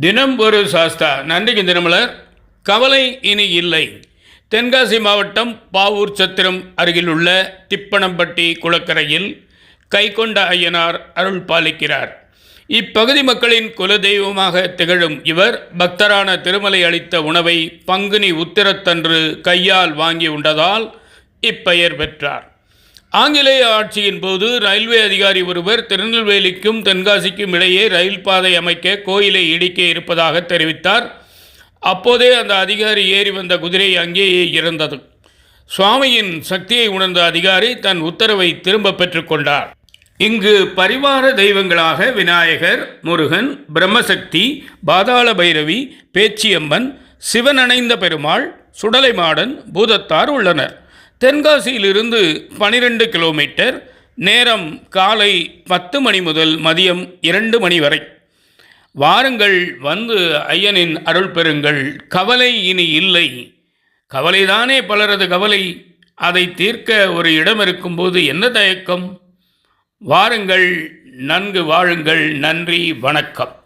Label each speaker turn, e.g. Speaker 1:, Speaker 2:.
Speaker 1: தினம் ஒரு சாஸ்தா. நன்றிக்கு தினமலர். கவலை இனி இல்லை. தென்காசி மாவட்டம் பாவூர் சத்திரம் அருகிலுள்ள திப்பனம்பட்டி குளக்கரையில் கைகொண்ட ஐயனார் அருள் பாலிக்கிறார். இப்பகுதி மக்களின் குலதெய்வமாக திகழும் இவர் பக்தரான திருமலை அளித்த உணவை பங்குனி உத்திரத்தன்று கையால் வாங்கி உண்டதால் இப்பெயர் பெற்றார். ஆங்கிலேய ஆட்சியின் போது ரயில்வே அதிகாரி ஒருவர் திருநெல்வேலிக்கும் தென்காசிக்கும் இடையே ரயில் பாதை அமைக்க கோயிலை இடிக்க இருப்பதாக தெரிவித்தார். அப்போதே அந்த அதிகாரி ஏறி வந்த குதிரை அங்கேயே இறந்தது. சுவாமியின் சக்தியை உணர்ந்த அதிகாரி தன் உத்தரவை திரும்ப பெற்றுக்கொண்டார். இங்கு பரிவார தெய்வங்களாக விநாயகர், முருகன், பிரம்மசக்தி, பாதாள பைரவி, பேச்சியம்மன், சிவனணைந்த பெருமாள், சுடலைமாடன், பூதத்தார் உள்ளனர். தென்காசியிலிருந்து 12 கிலோமீட்டர். நேரம் காலை 10 மணி முதல் மதியம் 2 மணி வரை. வாருங்கள், வந்து ஐயனின் அருள் பெறுங்கள். கவலை இனி இல்லை. கவலைதானே பலரது கவலை. அதை தீர்க்க ஒரு இடம் இருக்கும்போது என்ன தயக்கம்? வாருங்கள், நன்கு வாழுங்கள். நன்றி, வணக்கம்.